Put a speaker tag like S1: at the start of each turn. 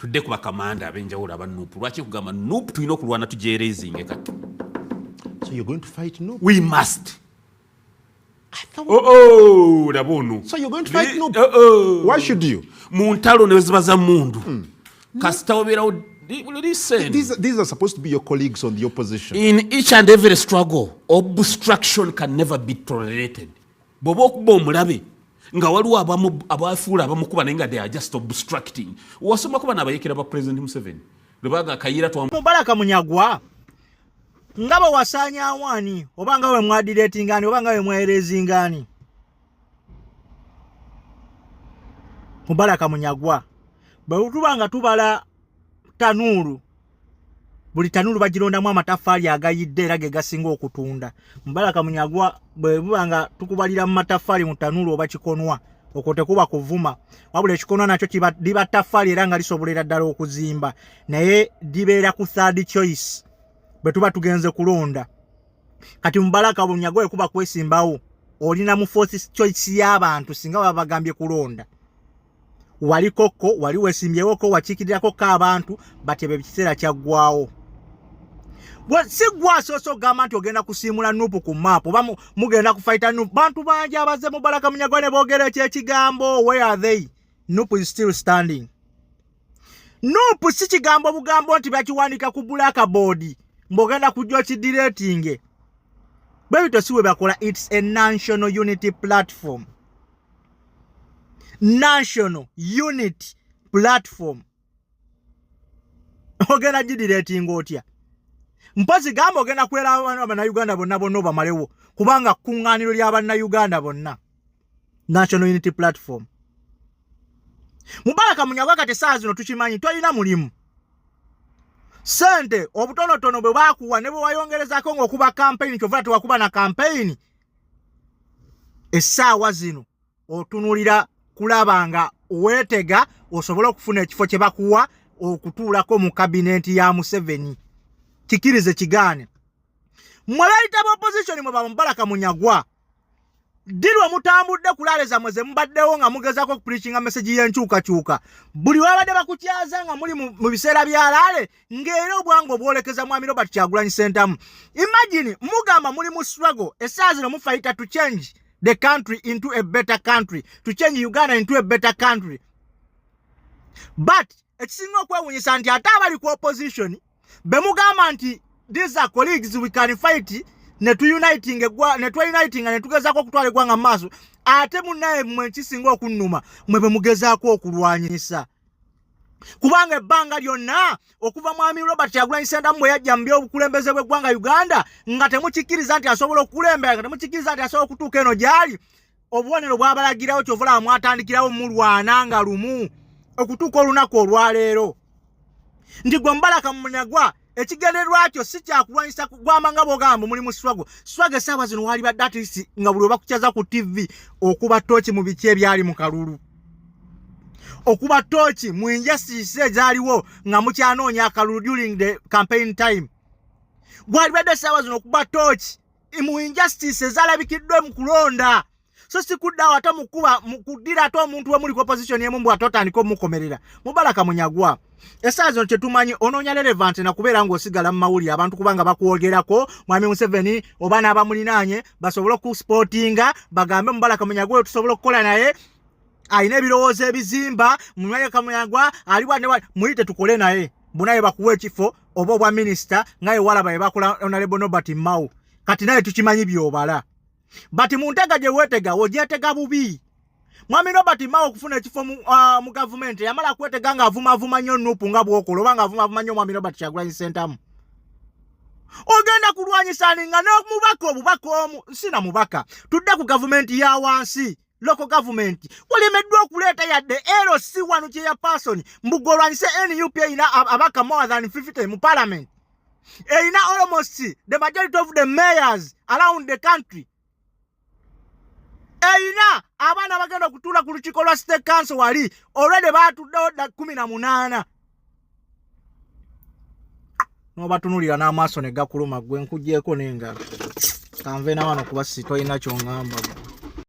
S1: tudde kuba kamanda abenjawulo aba Nuupu. Lwaki kugamba Nuupu tulina okulwana tujereezinge kati?
S2: So you're going to fight Nuupu?
S1: We must.
S2: So you're going to fight Nuupu? Why should you?
S1: Mu ntalo ne ziba za mundu. Kasita obeerawo. Listen.
S2: These are supposed to be your colleagues on the opposition.
S1: In each and every struggle, obstruction can never be tolerated. Bw'oba okuba omulabe nga waliwo abafuula abamukuba naye nga they are just obstructing. Wasoma kuba n'abayekera ba President Museveni. Lebaga kayira twa
S3: Mubaraka Munyagwa ngaba wasanya awani oba nga we mwadirating ngani oba nga we mwerezi ngani. Mubaraka Munyagwa bwe tubanga tubala tanuru buli tanuru bagirondamu amatafali agayidde era ge gasinga okutunda. Mubaraka Munyagwa bwe bubanga tukubalira mu matafali mu tanuru oba kikonwa okote kuba kuvuma wabula ekikonwa nakyo liba tafali era nga lisobolera ddala okuzimba naye dibeera ku third choice bwe tuba tugenze kulonda. Kati Mubaraka Munyagwa ekuba kwesimbawo olina mu fourth choice y'abantu singa baba bagambye kulonda. Wali koko wali wesimbyewo wakikirirako abantu batebe bikiseera kyaggwawo. Sigwa soso gamba nti ogenda kusiimula Nuupu ku map oba mugenda kufighta Nuupu. Bantu bangi abaze Mubaraka Munyagwa ne boogera ekigambo. Where are they? Nuupu is still standing. Nuupu si kigambo bugambo nti bakiwanika ku blackboard mbogenda kujja kidiretinge. Bwe bito siwe bakola. It's a national unity platform. National unity platform. Ogenda gidiretinga otya? Mpozi gamba ogenda kwera abana Uganda bonna bonna bamalewo kubanga kunganiro ly'abana Uganda bonna. National unity platform. Mubaraka Munyagwa kati saa zino tukimanyi toyina mulimu. Sente obutonotono bwe bakuwa ne bwe wayongerezako ng'okuba campaign kyova tewakuba na campaign. Essaawa zino otunulira kulabanga weetega osobola okufuna ekifo kye bakuwa okutuulako mu kabineti ya Museveni. Kikirize kigane. Mwalaita opposition mwe ba Mubaraka Munyagwa. Dirwa mutambudde kulaleza mweze mbaddewo nga mugezako preaching message y'enkyukakyuka. Buli wabadde bakutyaza nga muli mu biseera byalaale ng'era obwangu obwolekeza Mwami Robert Kyagulanyi Ssentamu. Imagine mugamba muli mu struggle essaazi no mufighta to change the country into a better country, to change Uganda into a better country. But ekisinga okwewunyisa nti ate abali ku opposition bemugamba nti these are colleagues we can fight ne uniting ne tugezaako okutwala eggwanga mu maaso ate munnaye mmwe kisinga okunnuma mwe bemugezaako okulwanyisa. Kubanga ebbanga lyonna okuva Mwami Robert Kyagulanyi Ssentamu bwe yajja mu by'obukulembeze bw'eggwanga Uganda nga temukikkiriza nti asobola okukulembera nga temukikkiriza nti asobola okutuuka eno gy'ali obubonero bw'abalagirawo kyovula mwatandikirawo mulwana nga lumu okutuuka olunaku olwaleero. Nti gwe Mubaraka Munyagwa ekigendererwa kyo si kyakulwanyisa kugwama nga bw'ogamba muli mu struggle. Struggle essaawa zino wali badde atisi nga buli bakukyaza ku TV okuba tooki mu biki ebyali mu kalulu. Okuba tooki mu injustice ezaaliwo nga mukyanoonya akalulu during the campaign time. Gwali badde essaawa zino okuba tooki mu injustice ezalabikiddwe mu kulonda. So si kuddawo ate mukuba mukudira ate omuntu we muli ku opposition yemu mbw ate otandika omukomerera. Mubaraka Munyagwa essaawa zino kyetumanyi onoonya relevant na kubeera ng'osigala mu mawulire abantu kubanga bakwogerako Mwami Museveni oba n'abamulinaanye basobole okusportinga bagambe Mubaraka Munyagwa tusobola okukola naye ayina ebirowoozo ebizimba. Mubaraka Munyagwa aliwa ne muyite tukole naye bunaye bakuwa ekifo oba obwa minisita ngaye walaba ye bakola Honorable Norbert Mao kati naye tukimanyi byobala. Bati muntega gye weetega ogyetega bubi. Mwami Robert Mao okufuna ekifo mu government yamala kwetega nga avuma nnyo Nuupu nga bw'okola oba nga avuma nnyo Mwami Robert Kyagulanyi Ssentamu. Ogenda kulwanyisa nga n'omubaka obubaka omu sina mubaka tudde ku government ya wansi local government kulemeddwa okuleeta yadde LC wano kye ya person mbugolwanyise NUP erina abaka more than 50 mu parliament. Erina almost the majority of the mayors around the country. Erina abaana bagenda okutuula ku lukiiko lwa State Council wali already baatuddewo 18. N'obatunulira n'amaaso ne gakuluma gwe nkuggyeko n'engalo. Kanve na wano kuba si toyina ky'ongamba.